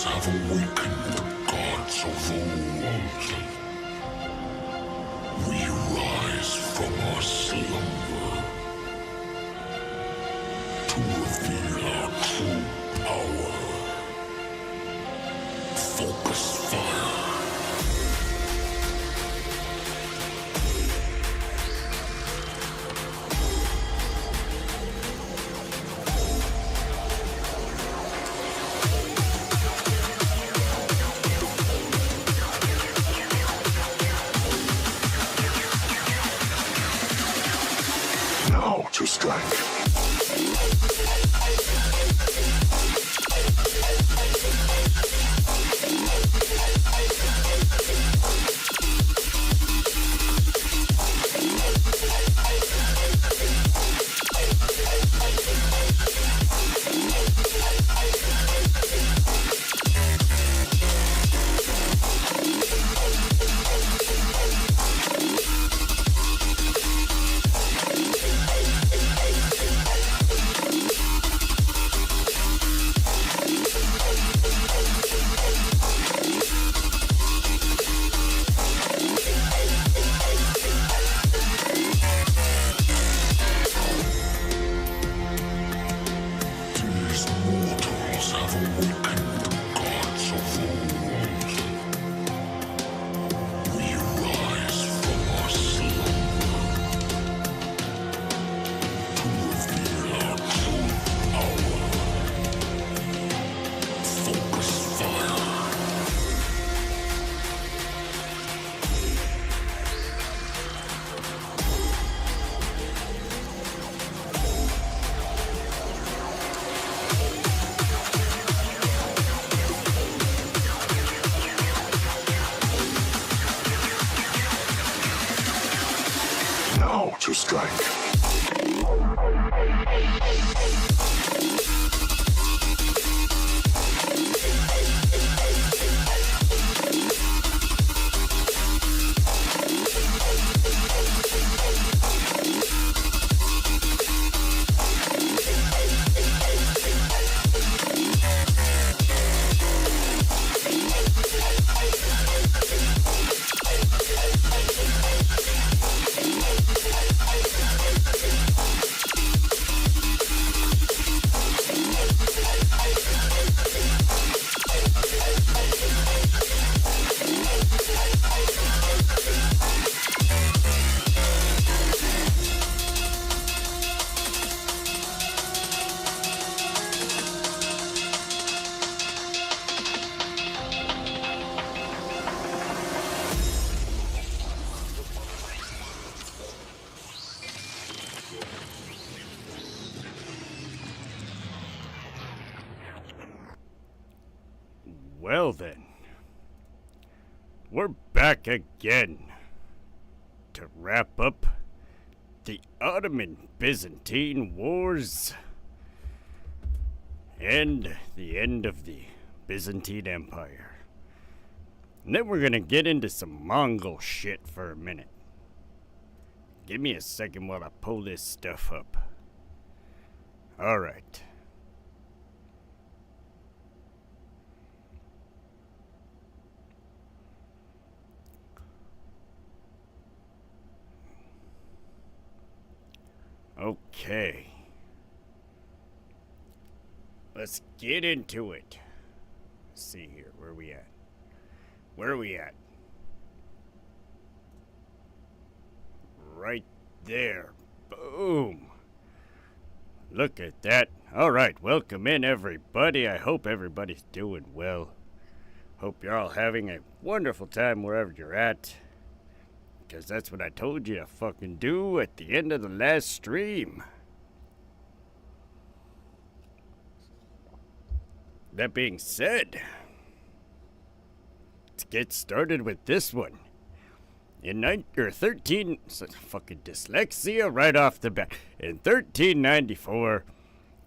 mortals have awakened the gods of old. We rise from our slumber to reveal our true power. Focus fire. Now to strike. To strike. Well then, we're back again to wrap up the Ottoman Byzantine Wars and the end of the Byzantine Empire. And then we're gonna get into some Mongol shit for a minute. Give me a second while I pull this stuff up. Alright. Okay. Let's get into it. Let's see here. Where are we at? Where are we at? Right there. Boom. Look at that. Alright, welcome in everybody. I hope everybody's doing well. Hope you're all having a wonderful time wherever you're at. Because that's what I told you to fucking do at the end of the last stream. That being said, let's get started with this one. In 13, fucking dyslexia right off the bat. In 1394,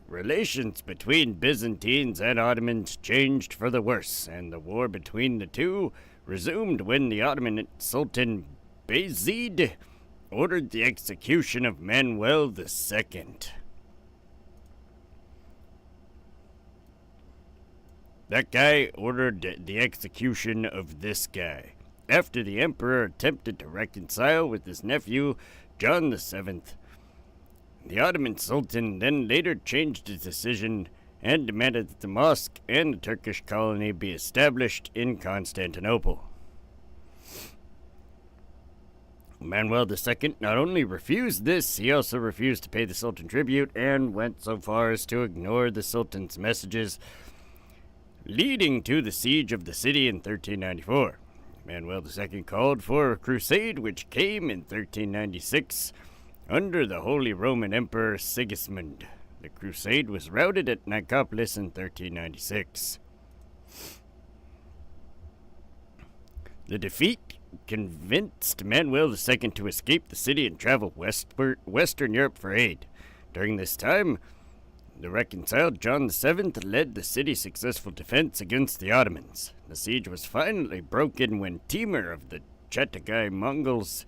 relations between Byzantines and Ottomans changed for the worse, and the war between the two resumed when the Ottoman Sultan Bayezid ordered the execution of Manuel II. That guy ordered the execution of this guy after the emperor attempted to reconcile with his nephew, John VII. The Ottoman Sultan then later changed his decision and demanded that the mosque and the Turkish colony be established in Constantinople. Manuel II not only refused this, he also refused to pay the Sultan tribute and went so far as to ignore the Sultan's messages, leading to the siege of the city in 1394. Manuel II called for a crusade which came in 1396 under the Holy Roman Emperor Sigismund. The crusade was routed at Nicopolis in 1396. The defeat convinced Manuel II to escape the city and travel Western Europe for aid. During this time, the reconciled John VII led the city's successful defense against the Ottomans. The siege was finally broken when Timur of the Chagatai Mongols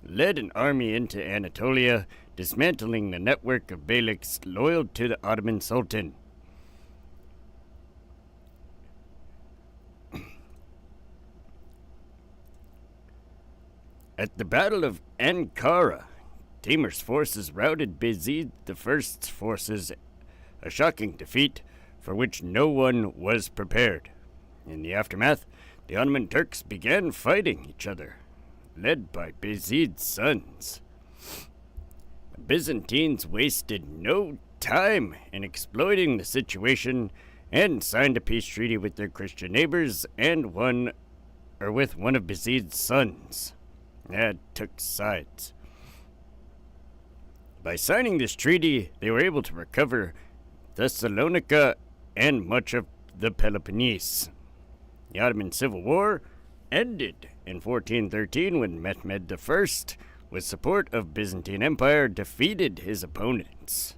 led an army into Anatolia, dismantling the network of beyliks loyal to the Ottoman Sultan. At the Battle of Ankara, Timur's forces routed Bayezid I's forces, a shocking defeat for which no one was prepared. In the aftermath, the Ottoman Turks began fighting each other, led by Bayezid's sons. The Byzantines wasted no time in exploiting the situation and signed a peace treaty with their Christian neighbors and with one of Bayezid's sons. That took sides. By signing this treaty, they were able to recover Thessalonica and much of the Peloponnese. The Ottoman Civil War ended in 1413 when Mehmed I, with support of Byzantine Empire, defeated his opponents.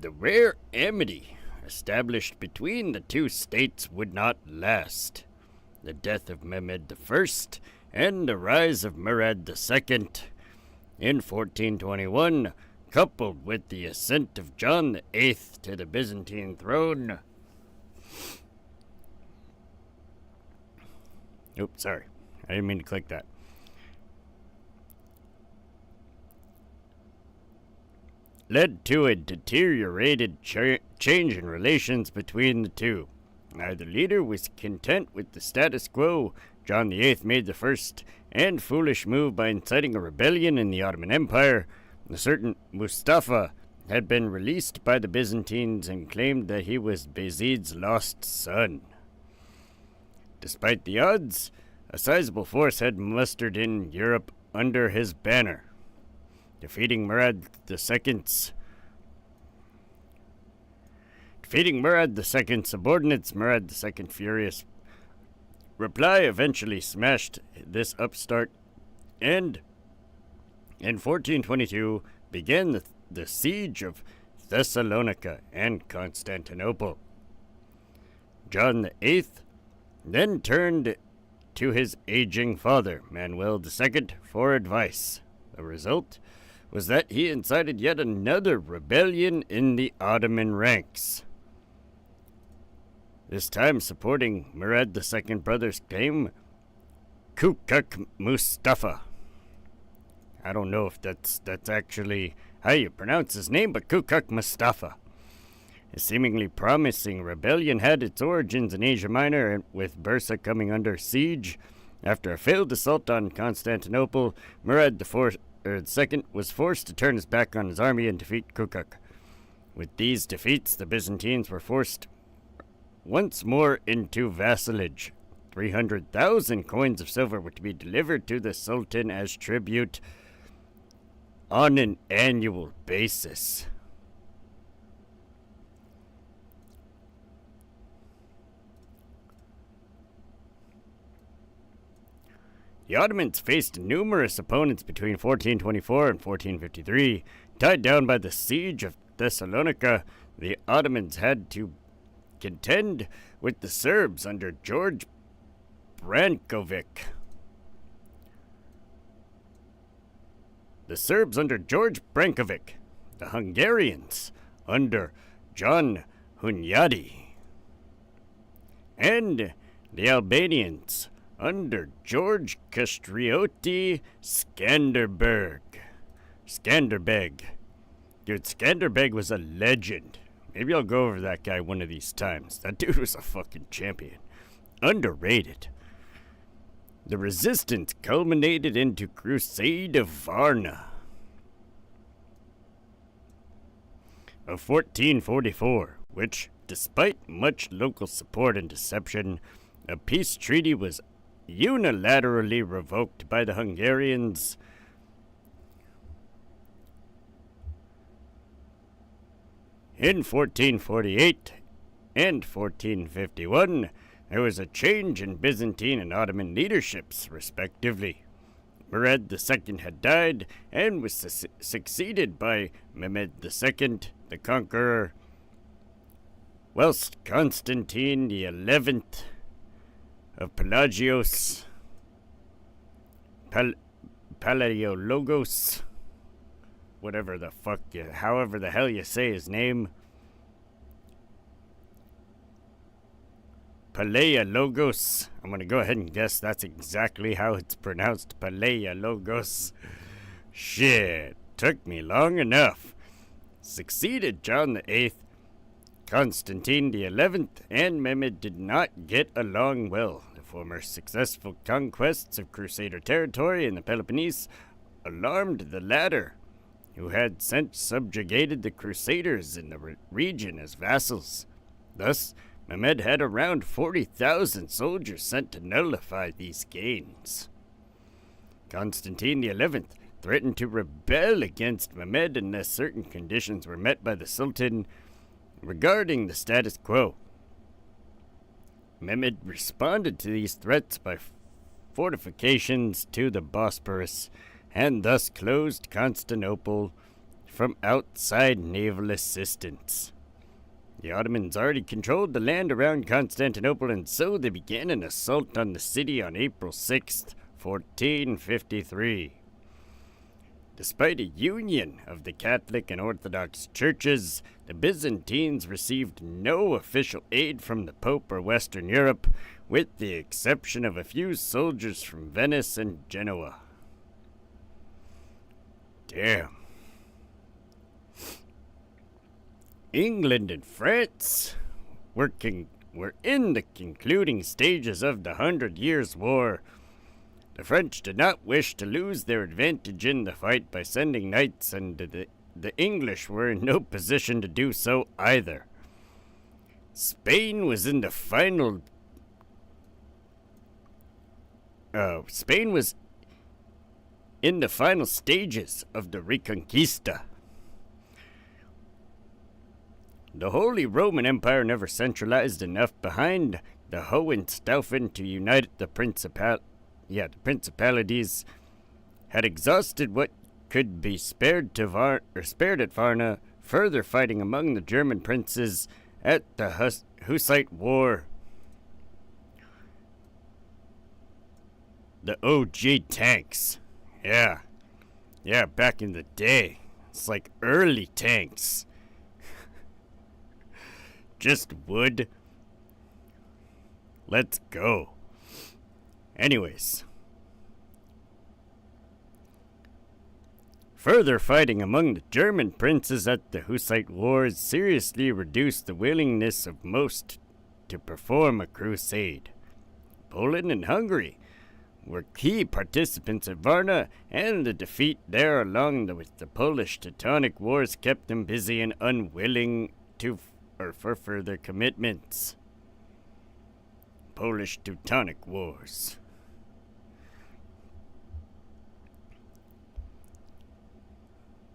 The rare amity established between the two states would not last. The death of Mehmed I and the rise of Murad II in 1421, coupled with the ascent of John VIII to the Byzantine throne. Oops, sorry. I didn't mean to click that. Led to a deteriorated change in relations between the two. Neither leader was content with the status quo. John VIII made the first and foolish move by inciting a rebellion in the Ottoman Empire. A certain Mustafa had been released by the Byzantines and claimed that he was Bayezid's lost son. Despite the odds, a sizable force had mustered in Europe under his banner. Defeating Murad II's subordinates, Murad II, furious reply, eventually smashed this upstart, and in 1422 began the siege of Thessalonica and Constantinople. John VIII then turned to his aging father, Manuel II, for advice. The result was that he incited yet another rebellion in the Ottoman ranks. This time supporting Murad II brother's claim, Kukuk Mustafa. I don't know if that's actually how you pronounce his name, but Kukuk Mustafa. A seemingly promising rebellion had its origins in Asia Minor, with Bursa coming under siege. After a failed assault on Constantinople, Murad II was forced to turn his back on his army and defeat Kukuk. With these defeats, the Byzantines were forced once more into vassalage. 300,000 coins of silver were to be delivered to the Sultan as tribute on an annual basis. The Ottomans faced numerous opponents between 1424 and 1453. Tied down by the siege of Thessalonica, the Ottomans had to contend with the Serbs under George Brankovic. the Serbs under George Brankovic, the Hungarians under John Hunyadi, and the Albanians under George Castrioti Skanderbeg. Dude, Skanderbeg was a legend. Maybe I'll go over that guy one of these times. That dude was a fucking champion. Underrated. The resistance culminated into Crusade of Varna of 1444, which, despite much local support and deception, a peace treaty was unilaterally revoked by the Hungarians. In 1448 and 1451, there was a change in Byzantine and Ottoman leaderships, respectively. Murad II had died and was succeeded by Mehmed II, the Conqueror, whilst Constantine XI of Palaiologos, whatever the fuck, however the hell you say his name, Palaiologos. I'm gonna go ahead and guess that's exactly how it's pronounced, Palaiologos. Shit, took me long enough. Succeeded John VIII, Constantine XI, and Mehmed did not get along well. The former successful conquests of Crusader territory in the Peloponnese alarmed the latter, who had since subjugated the Crusaders in the region as vassals. Thus, Mehmed had around 40,000 soldiers sent to nullify these gains. Constantine XI threatened to rebel against Mehmed unless certain conditions were met by the Sultan regarding the status quo. Mehmed responded to these threats by fortifications to the Bosporus and thus closed Constantinople from outside naval assistance. The Ottomans already controlled the land around Constantinople, and so they began an assault on the city on April 6th, 1453. Despite a union of the Catholic and Orthodox churches, the Byzantines received no official aid from the Pope or Western Europe, with the exception of a few soldiers from Venice and Genoa. Damn. England and France were in the concluding stages of the 100 Years' War. The French did not wish to lose their advantage in the fight by sending knights, and the English were in no position to do so either. Spain was in the final stages of the Reconquista. The Holy Roman Empire never centralized enough behind the Hohenstaufen to unite the principalities had exhausted what could be spared at Varna. Further fighting among the German princes at the Hussite War. The OG tanks. Yeah, back in the day. It's like early tanks. Just wood. Let's go. Anyways. Further fighting among the German princes at the Hussite Wars seriously reduced the willingness of most to perform a crusade. Poland and Hungary were key participants at Varna, and the defeat there along with the Polish-Teutonic Wars kept them busy and unwilling for further commitments. Polish-Teutonic Wars.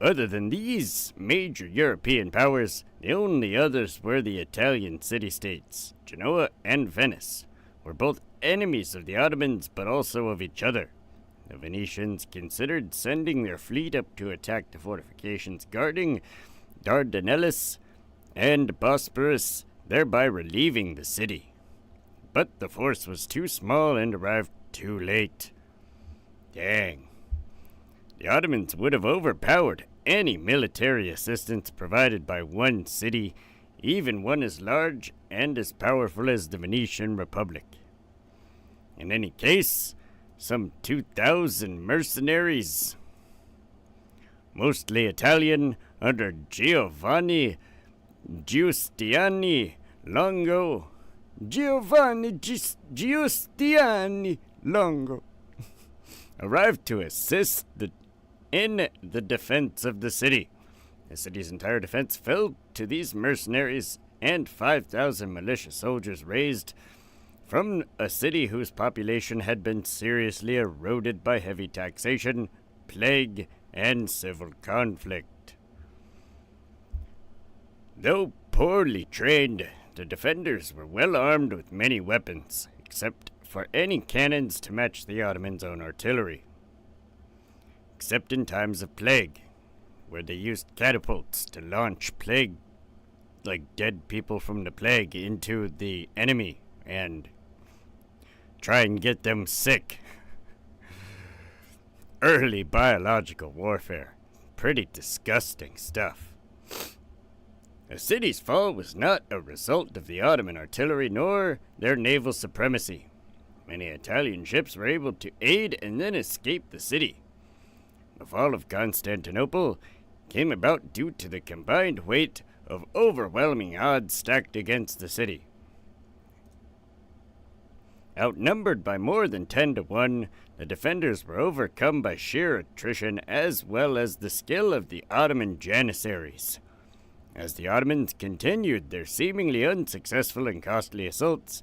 Other than these major European powers, the only others were the Italian city-states. Genoa and Venice were both enemies of the Ottomans, but also of each other. The Venetians considered sending their fleet up to attack the fortifications guarding Dardanelles and Bosporus, thereby relieving the city. But the force was too small and arrived too late. Dang. the Ottomans would have overpowered any military assistance provided by one city, even one as large and as powerful as the Venetian Republic. In any case, some 2,000 mercenaries, mostly Italian, under Giovanni Giustiani Longo, arrived to assist in the defense of the city. The city's entire defense fell to these mercenaries and 5,000 militia soldiers raised from a city whose population had been seriously eroded by heavy taxation, plague, and civil conflict. Though poorly trained, the defenders were well armed with many weapons, except for any cannons to match the Ottomans' own artillery. Except in times of plague, where they used catapults to launch plague, like dead people from the plague, into the enemy and try and get them sick. Early biological warfare. Pretty disgusting stuff. The city's fall was not a result of the Ottoman artillery nor their naval supremacy. Many Italian ships were able to aid and then escape the city. The fall of Constantinople came about due to the combined weight of overwhelming odds stacked against the city. Outnumbered by more than 10 to 1, the defenders were overcome by sheer attrition as well as the skill of the Ottoman janissaries. As the Ottomans continued their seemingly unsuccessful and costly assaults,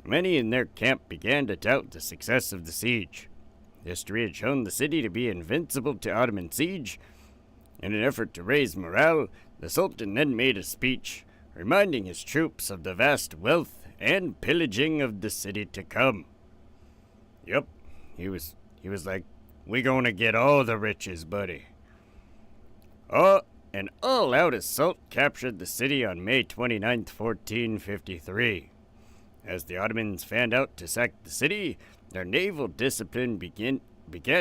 many in their camp began to doubt the success of the siege. History had shown the city to be invincible to Ottoman siege. In an effort to raise morale, the Sultan then made a speech, reminding his troops of the vast wealth and pillaging of the city to come. Yup, he was like, "We gonna get all the riches, buddy." An all-out assault captured the city on May 29, 1453. As the Ottomans fanned out to sack the city, their naval discipline began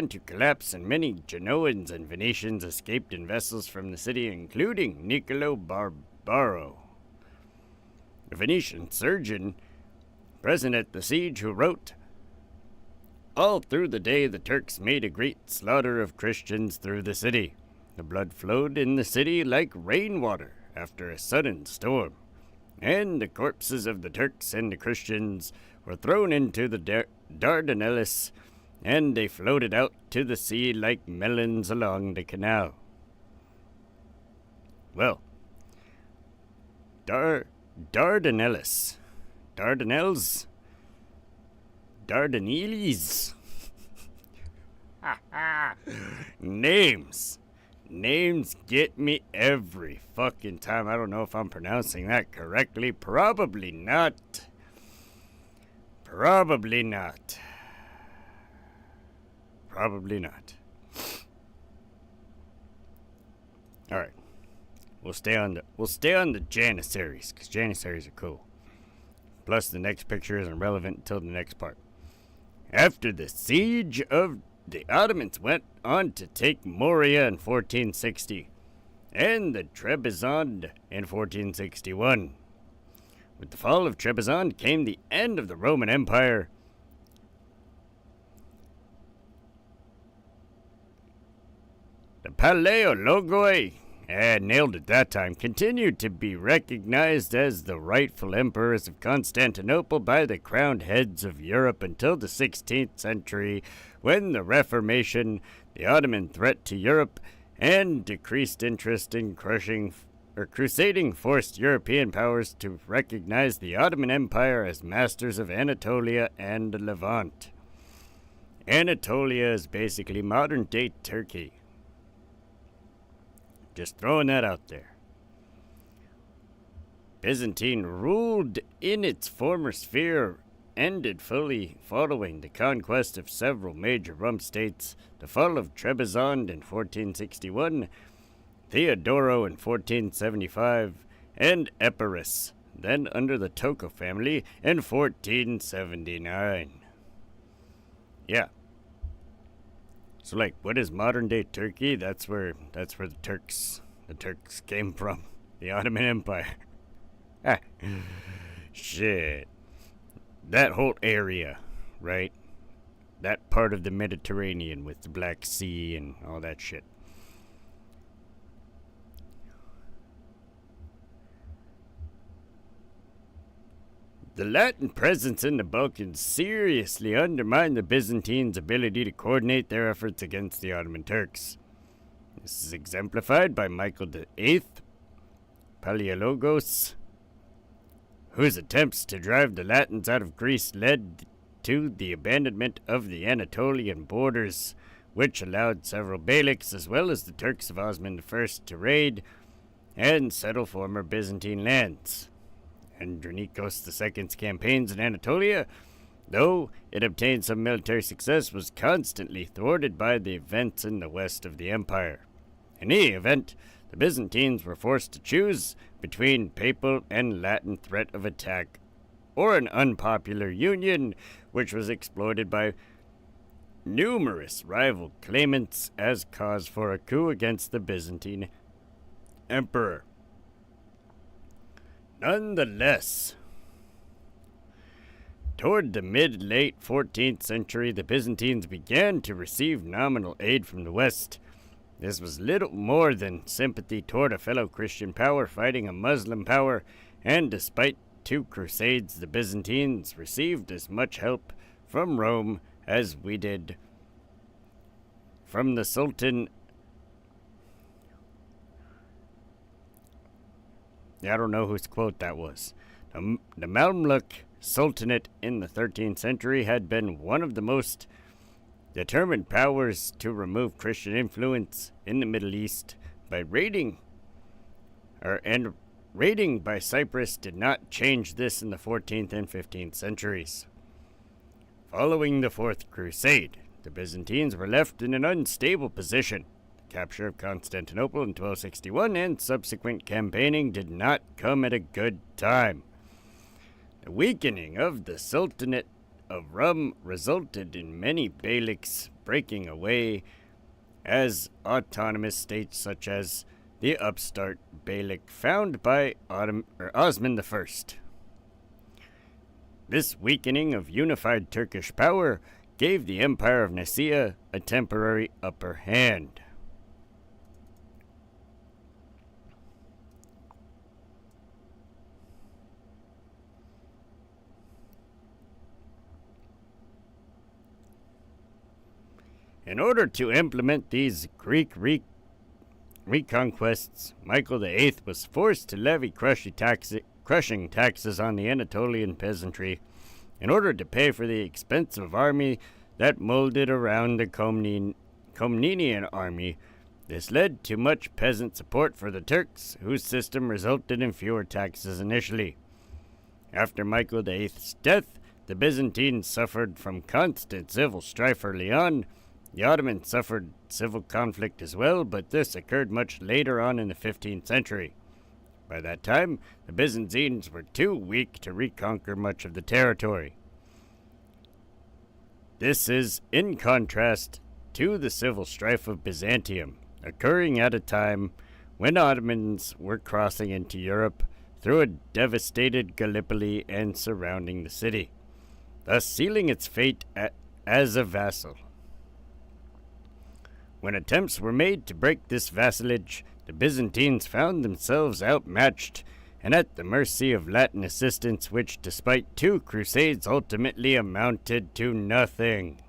to collapse, and many Genoans and Venetians escaped in vessels from the city, including Niccolo Barbaro, a Venetian surgeon present at the siege, who wrote, "All through the day the Turks made a great slaughter of Christians through the city. The blood flowed in the city like rainwater after a sudden storm, and the corpses of the Turks and the Christians were thrown into the Dardanelles, and they floated out to the sea like melons along the canal." Well, Dardanelles. Dardanelles? Dardanelles? Names get me every fucking time. I don't know if I'm pronouncing that correctly. Probably not. Probably not. All right. We'll stay on the janissaries, because janissaries are cool. Plus, the next picture isn't relevant until the next part. After the siege of the Ottomans went on to take Moria in 1460, and the Trebizond in 1461. With the fall of Trebizond came the end of the Roman Empire. The Paleologoi, nailed it that time, continued to be recognized as the rightful emperors of Constantinople by the crowned heads of Europe until the 16th century, when the Reformation, the Ottoman threat to Europe, and decreased interest in crusading forced European powers to recognize the Ottoman Empire as masters of Anatolia and Levant. Anatolia is basically modern-day Turkey. Just throwing that out there. Byzantine ruled in its former sphere, ended fully following the conquest of several major Rum states, the fall of Trebizond in 1461, Theodoro in 1475, and Epirus, then under the Toko family, in 1479. Yeah. So, like, what is modern-day Turkey? That's where the Turks came from. The Ottoman Empire. Ah, shit. That whole area, right? That part of the Mediterranean with the Black Sea and all that shit. The Latin presence in the Balkans seriously undermined the Byzantines' ability to coordinate their efforts against the Ottoman Turks. This is exemplified by Michael VIII, Palaiologos, whose attempts to drive the Latins out of Greece led to the abandonment of the Anatolian borders, which allowed several beyliks as well as the Turks of Osman I to raid and settle former Byzantine lands. Andronikos II's campaigns in Anatolia, though it obtained some military success, was constantly thwarted by the events in the west of the empire. In any event, the Byzantines were forced to choose between papal and Latin threat of attack or an unpopular union, which was exploited by numerous rival claimants as cause for a coup against the Byzantine emperor. Nonetheless, toward the mid-late 14th century, the Byzantines began to receive nominal aid from the West. This was little more than sympathy toward a fellow Christian power fighting a Muslim power, and despite 2 crusades, the Byzantines received as much help from Rome as we did from the Sultan. I don't know whose quote that was. The Mamluk Sultanate in the 13th century had been one of the most determined powers to remove Christian influence in the Middle East by raiding by Cyprus did not change this in the 14th and 15th centuries. Following the Fourth Crusade, the Byzantines were left in an unstable position. The capture of Constantinople in 1261 and subsequent campaigning did not come at a good time. The weakening of the Sultanate of Rum resulted in many beyliks breaking away as autonomous states such as the upstart beylik found by Osman I. This weakening of unified Turkish power gave the Empire of Nicaea a temporary upper hand. In order to implement these Greek reconquests, Michael VIII was forced to levy crushing taxes on the Anatolian peasantry in order to pay for the expensive army that molded around the Komnenian army. This led to much peasant support for the Turks, whose system resulted in fewer taxes initially. After Michael VIII's death, the Byzantines suffered from constant civil strife early on. The Ottomans suffered civil conflict as well, but this occurred much later on in the 15th century. By that time, the Byzantines were too weak to reconquer much of the territory. This is in contrast to the civil strife of Byzantium, occurring at a time when Ottomans were crossing into Europe through a devastated Gallipoli and surrounding the city, thus sealing its fate as a vassal. When attempts were made to break this vassalage, the Byzantines found themselves outmatched and at the mercy of Latin assistance, which, despite 2 crusades, ultimately amounted to nothing.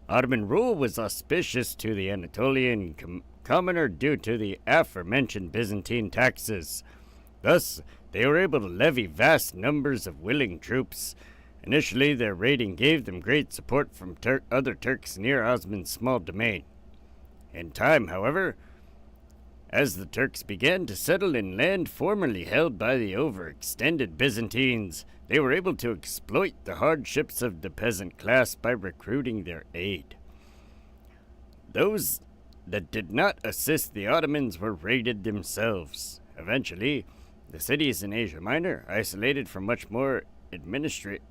Ottoman rule was auspicious to the Anatolian commoner due to the aforementioned Byzantine taxes. Thus, they were able to levy vast numbers of willing troops. Initially, their raiding gave them great support from other Turks near Osman's small domain. In time, however, as the Turks began to settle in land formerly held by the overextended Byzantines, they were able to exploit the hardships of the peasant class by recruiting their aid. Those that did not assist the Ottomans were raided themselves. Eventually, The cities in Asia Minor, isolated from much more administrated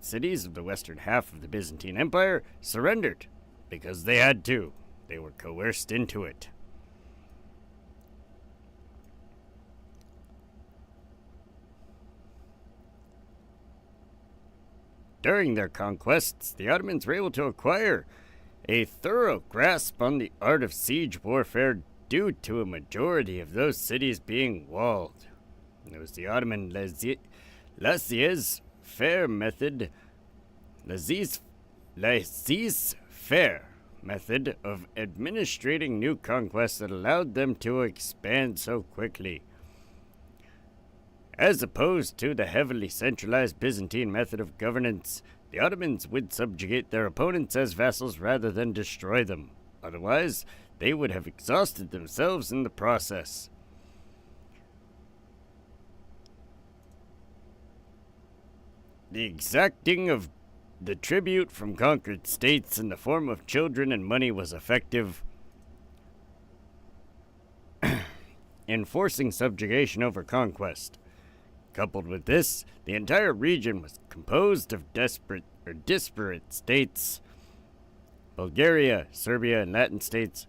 cities of the western half of the Byzantine Empire, surrendered because they had to. They were coerced into it. During their conquests, the Ottomans were able to acquire a thorough grasp on the art of siege warfare due to a majority of those cities being walled. It was the Ottoman laissez-faire method, laissez-faire method of administrating new conquests that allowed them to expand so quickly. As opposed to the heavily centralized Byzantine method of governance, the Ottomans would subjugate their opponents as vassals rather than destroy them. Otherwise, they would have exhausted themselves in the process. The exacting of the tribute from conquered states in the form of children and money was effective, enforcing subjugation over conquest. Coupled with this, the entire region was composed of disparate states, Bulgaria, Serbia, and Latin states,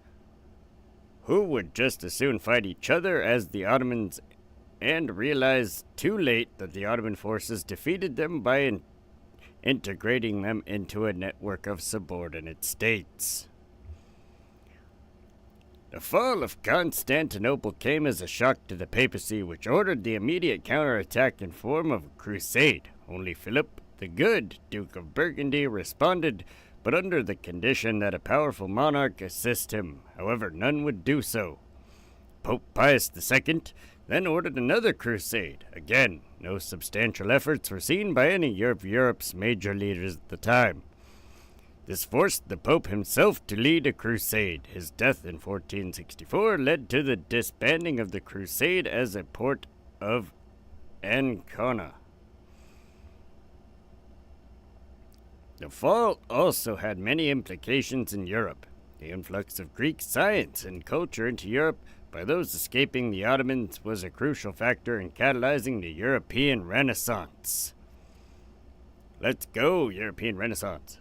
who would just as soon fight each other as the Ottomans, and realized too late that the Ottoman forces defeated them by integrating them into a network of subordinate states. The fall of Constantinople came as a shock to the papacy, which ordered the immediate counterattack in form of a crusade. Only Philip the Good, Duke of Burgundy, responded, but under the condition that a powerful monarch assist him. However, none would do so. Pope Pius II then ordered another crusade. Again, no substantial efforts were seen by any of Europe's major leaders at the time. This forced the Pope himself to lead a crusade. His death in 1464 led to the disbanding of the crusade as a port of Ancona. The fall also had many implications in Europe. The influx of Greek science and culture into Europe by those escaping the Ottomans was a crucial factor in catalyzing the European Renaissance. Let's go, European Renaissance.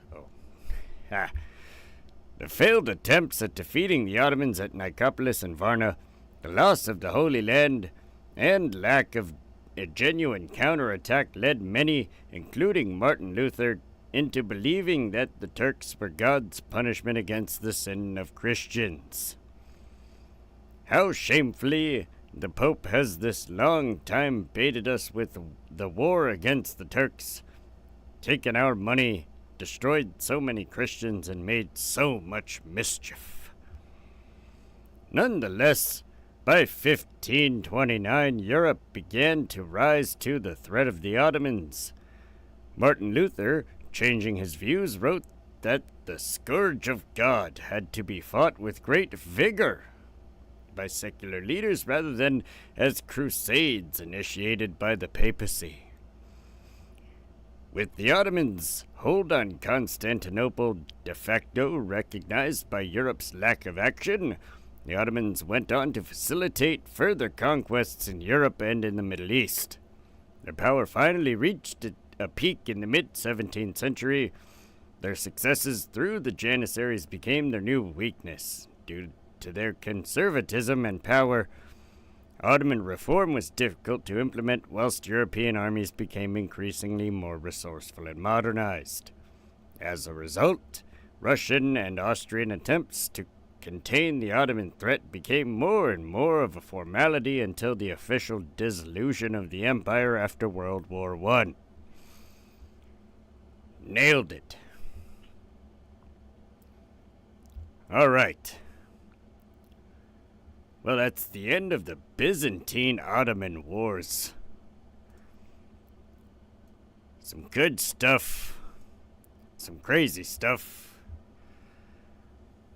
The failed attempts at defeating the Ottomans at Nicopolis and Varna, the loss of the Holy Land, and lack of a genuine counterattack led many, including Martin Luther, into believing that the Turks were God's punishment against the sin of Christians. How shamefully the Pope has this long time baited us with the war against the Turks, taken our money, destroyed so many Christians, and made so much mischief. Nonetheless, by 1529, Europe began to rise to the threat of the Ottomans. Martin Luther, changing his views, wrote that the scourge of God had to be fought with great vigor by secular leaders rather than as crusades initiated by the papacy. With the Ottomans' hold on Constantinople de facto recognized by Europe's lack of action, the Ottomans went on to facilitate further conquests in Europe and in the Middle East. Their power finally reached a peak in the mid-17th century. Their successes through the Janissaries became their new weakness. Due to their conservatism and power, Ottoman reform was difficult to implement, whilst European armies became increasingly more resourceful and modernized. As a result, Russian and Austrian attempts to contain the Ottoman threat became more and more of a formality until the official dissolution of the empire after World War I. Nailed it. All right. Well, that's the end of the Byzantine-Ottoman Wars. Some good stuff, some crazy stuff.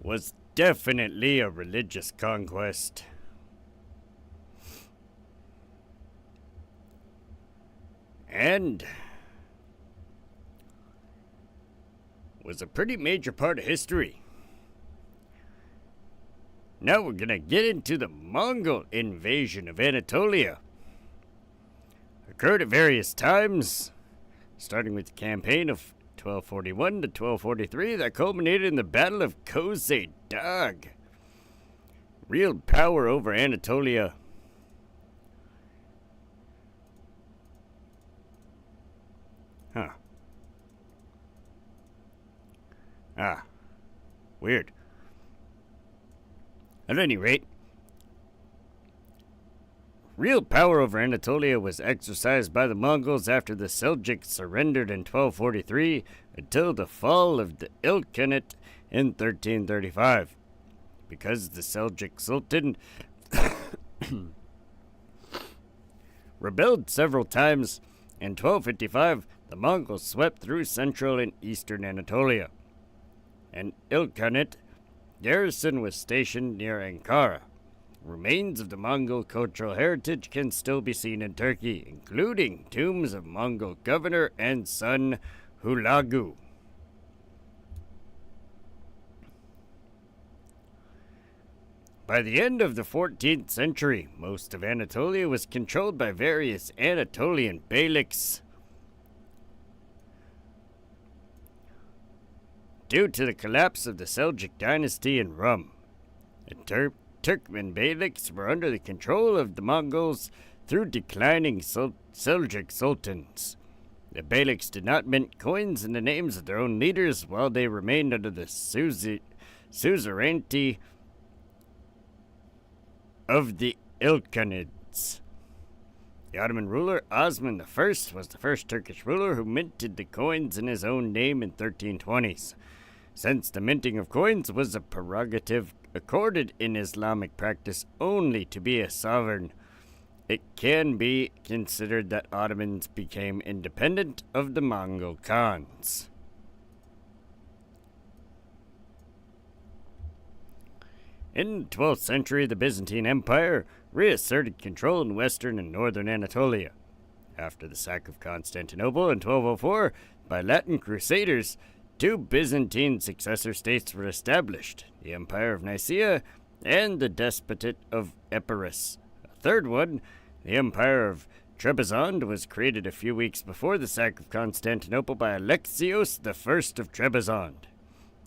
Was definitely a religious conquest. And was a pretty major part of history. Now we're gonna get into the Mongol invasion of Anatolia. occurred at various times, starting with the campaign of 1241 to 1243 that culminated in the Battle of Kozai Dagh. Real power over Anatolia. Huh. Weird. At any rate, real power over Anatolia was exercised by the Mongols after the Seljuks surrendered in 1243 until the fall of the Ilkhanate in 1335. Because the Seljuk Sultan rebelled several times, in 1255 the Mongols swept through central and eastern Anatolia. An Ilkhanate garrison was stationed near Ankara. Remains of the Mongol cultural heritage can still be seen in Turkey, including tombs of Mongol governor and son Hulagu. By the end of the 14th century, most of Anatolia was controlled by various Anatolian beyliks. Due to the collapse of the Seljuk dynasty in Rum, the Turkmen beyliks were under the control of the Mongols through declining Seljuk sultans. The beyliks did not mint coins in the names of their own leaders while they remained under the suzerainty of the Ilkhanids. The Ottoman ruler Osman I was the first Turkish ruler who minted the coins in his own name in 1320s. Since the minting of coins was a prerogative accorded in Islamic practice only to be a sovereign, it can be considered that Ottomans became independent of the Mongol Khans. In the 12th century, the Byzantine Empire reasserted control in western and northern Anatolia. After the sack of Constantinople in 1204 by Latin Crusaders, two Byzantine successor states were established, the Empire of Nicaea and the Despotate of Epirus. A third one, the Empire of Trebizond, was created a few weeks before the sack of Constantinople by Alexios I of Trebizond.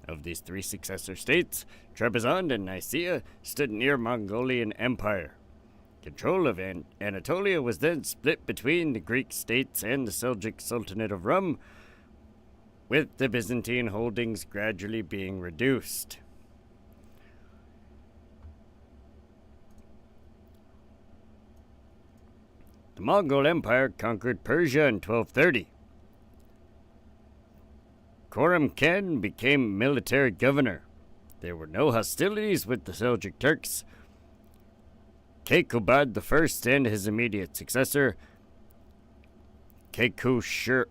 Of these three successor states, Trebizond and Nicaea stood near Mongolian Empire. Control of Anatolia was then split between the Greek states and the Seljuk Sultanate of Rum, with the Byzantine holdings gradually being reduced. The Mongol Empire conquered Persia in 1230. Khorram Khan became military governor. There were no hostilities with the Seljuk Turks. Kayqubad I and his immediate successor, Kaykusra,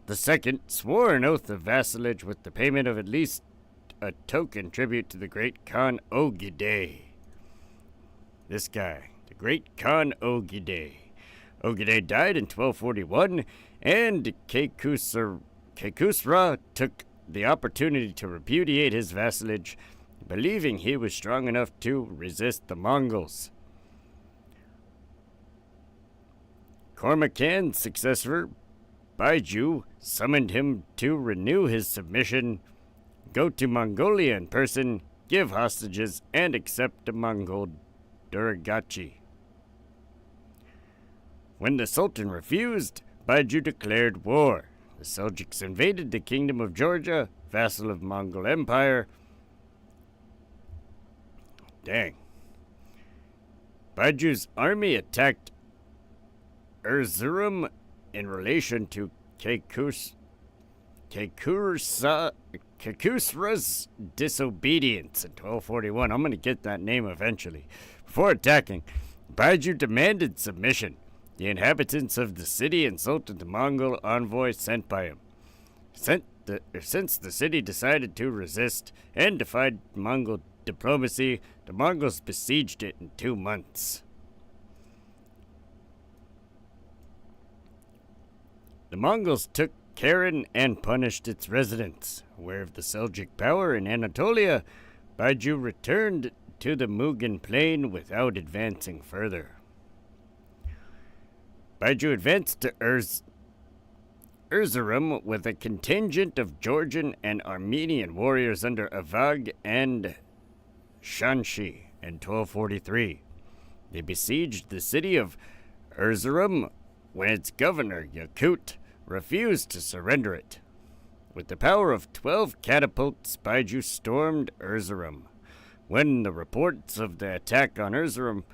the second, swore an oath of vassalage with the payment of at least a token tribute to the great Khan Ogedei. This guy, the great Khan Ogedei. Ogedei died in 1241, and Kaykusra took the opportunity to repudiate his vassalage, believing he was strong enough to resist the Mongols. Khorram Khan's successor, Baiju, summoned him to renew his submission, go to Mongolia in person, give hostages, and accept a Mongol Duragachi. When the Sultan refused, Baiju declared war. The Seljuks invaded the kingdom of Georgia, vassal of Mongol Empire. Dang. Baiju's army attacked Erzurum in relation to Kaykusra's disobedience in 1241. I'm going to get that name eventually. Before attacking, Baiju demanded submission. The inhabitants of the city insulted the Mongol envoy sent by him. Since the city decided to resist and defied Mongol diplomacy, the Mongols besieged it in 2 months. The Mongols took Karen and punished its residents. Aware of the Seljuk power in Anatolia, Baiju returned to the Mugan Plain without advancing further. Baiju advanced to Erzurum with a contingent of Georgian and Armenian warriors under Avag and Shanshi in 1243. They besieged the city of Erzurum when its governor, Yakut, refused to surrender it. With the power of 12 catapults, Baiju stormed Erzurum. When the reports of the attack on Erzurum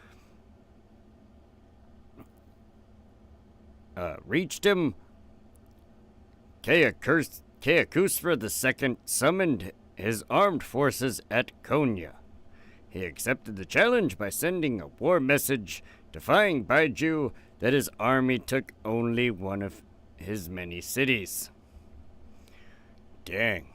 reached him, Kayakusra II summoned his armed forces at Konya. He accepted the challenge by sending a war message defying Baiju that his army took only one of his many cities. Dang.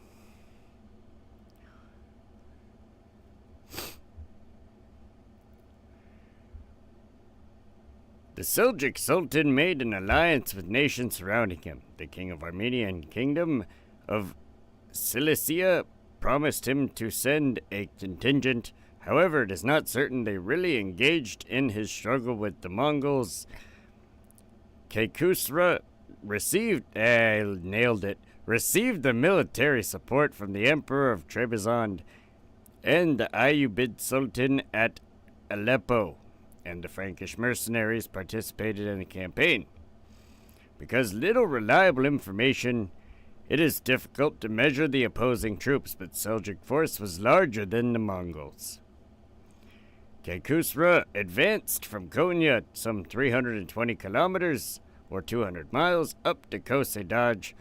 The Seljuk Sultan made an alliance with nations surrounding him. The king of Armenian kingdom of Cilicia promised him to send a contingent. However, it is not certain they really engaged in his struggle with the Mongols. Kekusra received the military support from the Emperor of Trebizond and the Ayyubid Sultan at Aleppo, and the Frankish mercenaries participated in the campaign. Because little reliable information, it is difficult to measure the opposing troops, but Seljuk force was larger than the Mongols. Kekusra advanced from Konya some 320 kilometers, or 200 miles, up to Kosedaj.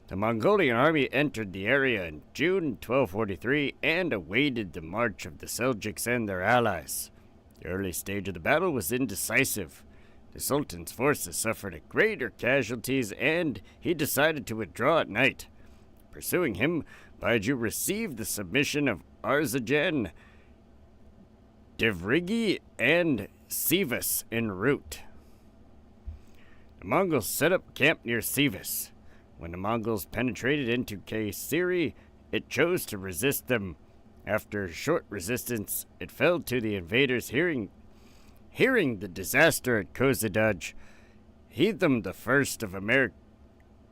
The Mongolian army entered the area in June 1243 and awaited the march of the Seljuks and their allies. The early stage of the battle was indecisive. The Sultan's forces suffered greater casualties, and he decided to withdraw at night. Pursuing him, Baiju received the submission of Arzajan, Devrigi, and Sivas en route. The Mongols set up camp near Sivas. When the Mongols penetrated into Kayseri, it chose to resist them. After a short resistance, it fell to the invaders. Hearing the disaster at Kozadaj, Hethum I of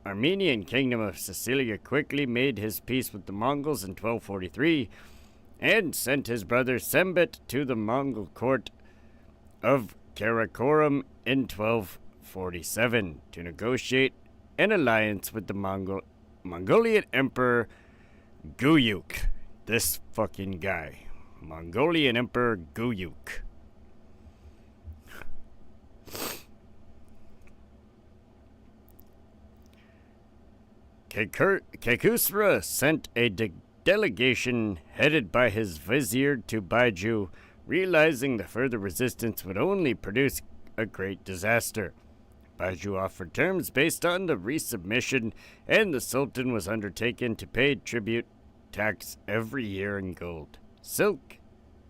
Armenian Kingdom of Sicilia quickly made his peace with the Mongols in 1243 and sent his brother Sembet to the Mongol court of Karakorum in 1247 to negotiate an alliance with the Mongolian Emperor Guyuk. This fucking guy. Mongolian Emperor Guyuk. Kekusra sent a delegation headed by his vizier to Baiju, realizing the further resistance would only produce a great disaster. Baiju offered terms based on the resubmission, and the Sultan was undertaken to pay tribute tax every year in gold, silk,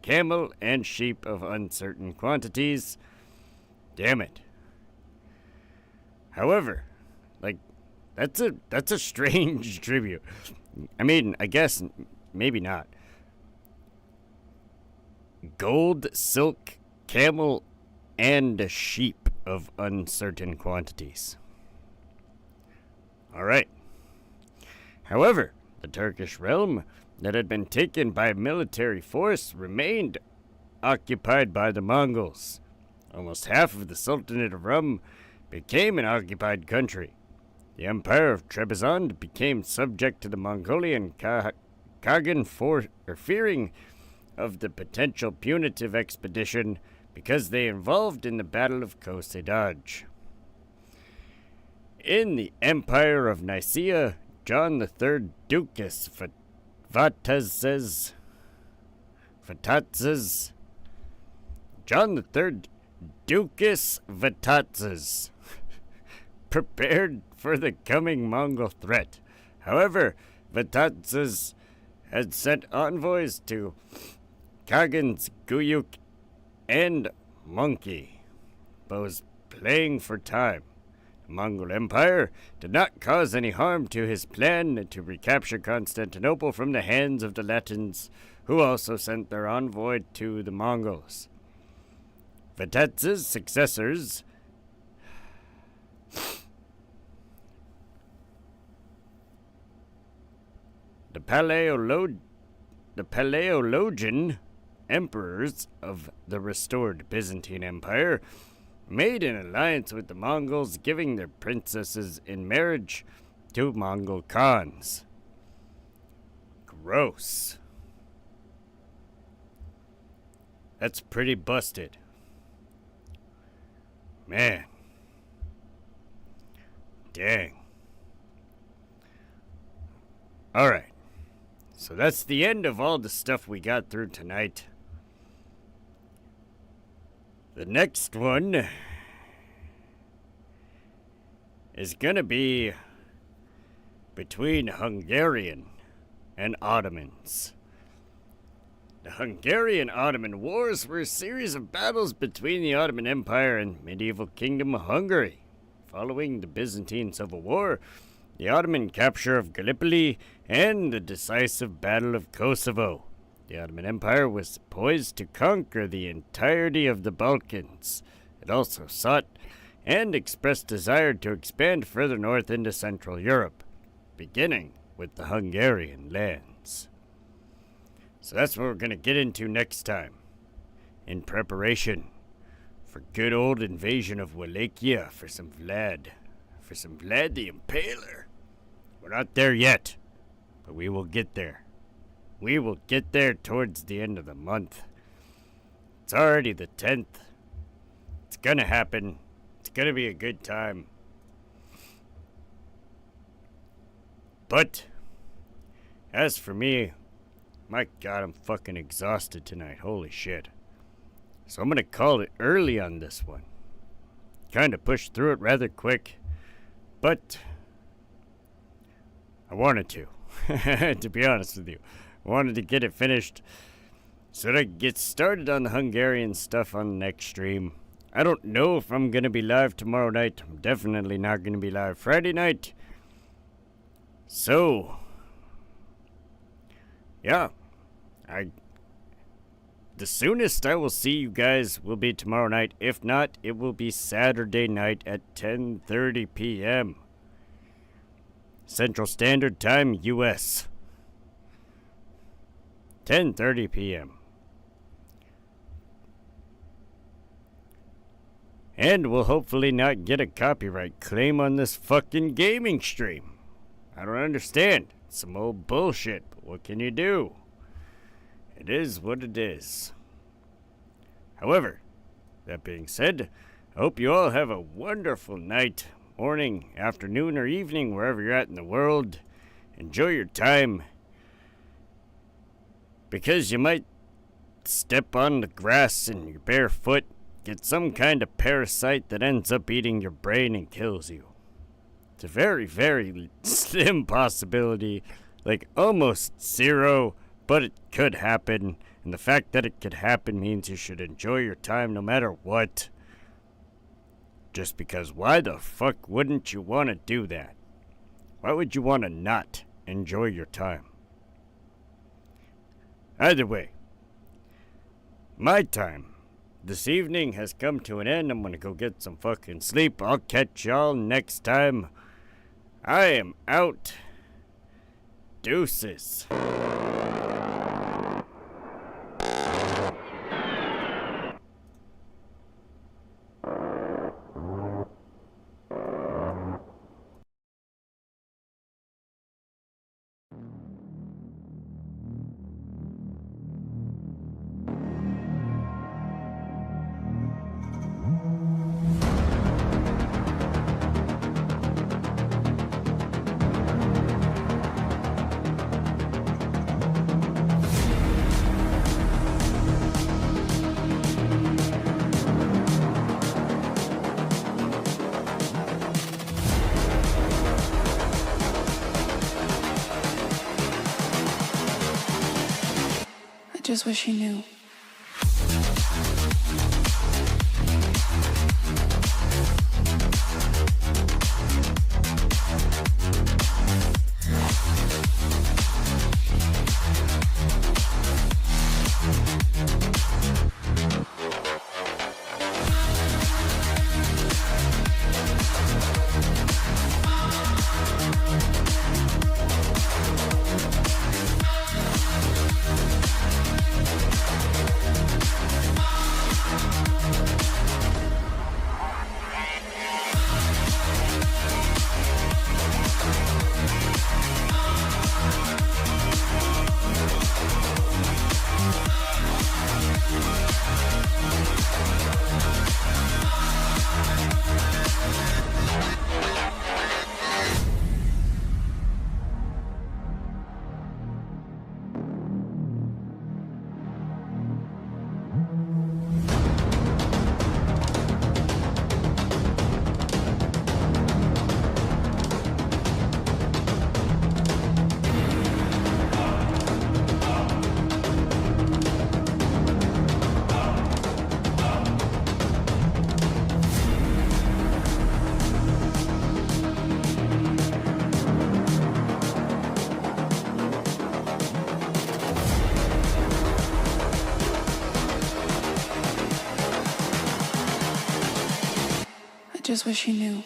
camel, and sheep of uncertain quantities. Damn it. However, that's a strange tribute. I mean, I guess maybe not. Gold, silk, camel, and sheep of uncertain quantities. All right. However, the Turkish realm that had been taken by military force remained occupied by the Mongols. Almost half of the Sultanate of Rum became an occupied country. The Empire of Trebizond became subject to the Mongolian Khagan fearing of the potential punitive expedition because they involved in the Battle of Kosedaj. In the Empire of Nicaea, John III Ducas Vatatzes John III Ducas Vatatzes prepared for the coming Mongol threat. However, Vatatzes had sent envoys to Kagans Guyuk and Monkey, but was playing for time. The Mongol Empire did not cause any harm to his plan to recapture Constantinople from the hands of the Latins, who also sent their envoy to the Mongols. Vatatz's successors, the Paleologian emperors of the restored Byzantine Empire, made an alliance with the Mongols, giving their princesses in marriage to Mongol Khans. Gross. That's pretty busted. Man. Dang. Alright. So that's the end of all the stuff we got through tonight. The next one is gonna be between Hungarian and Ottomans. The Hungarian-Ottoman Wars were a series of battles between the Ottoman Empire and medieval Kingdom of Hungary. Following the Byzantine Civil War, the Ottoman capture of Gallipoli, and the decisive Battle of Kosovo, the Ottoman Empire was poised to conquer the entirety of the Balkans. It also sought and expressed desire to expand further north into Central Europe, beginning with the Hungarian lands. So that's what we're going to get into next time, in preparation for good old invasion of Wallachia for some Vlad the Impaler. We're not there yet, but we will get there. We will get there towards the end of the month. It's already the 10th. It's gonna happen. It's gonna be a good time. But, as for me, my God, I'm fucking exhausted tonight. Holy shit. So I'm gonna call it early on this one. Kinda pushed through it rather quick, but I wanted to. To be honest with you. I wanted to get it finished so that I could get started on the Hungarian stuff on the next stream. I don't know if I'm going to be live tomorrow night. I'm definitely not going to be live Friday night. So, yeah. The soonest I will see you guys will be tomorrow night. If not, it will be Saturday night at 10:30 p.m. Central Standard Time, U.S. 10:30 p.m. And we'll hopefully not get a copyright claim on this fucking gaming stream. I don't understand. It's some old bullshit, but what can you do? It is what it is. However, that being said, I hope you all have a wonderful night, morning, afternoon, or evening, wherever you're at in the world. Enjoy your time, because you might step on the grass in your bare foot, get some kind of parasite that ends up eating your brain and kills you. It's a very, very slim possibility, like almost zero, but it could happen, and the fact that it could happen means you should enjoy your time no matter what. Just because why the fuck wouldn't you want to do that? Why would you want to not enjoy your time? Either way, my time this evening has come to an end. I'm gonna go get some fucking sleep. I'll catch y'all next time. I am out. Deuces. Just wish he knew. just wish he knew.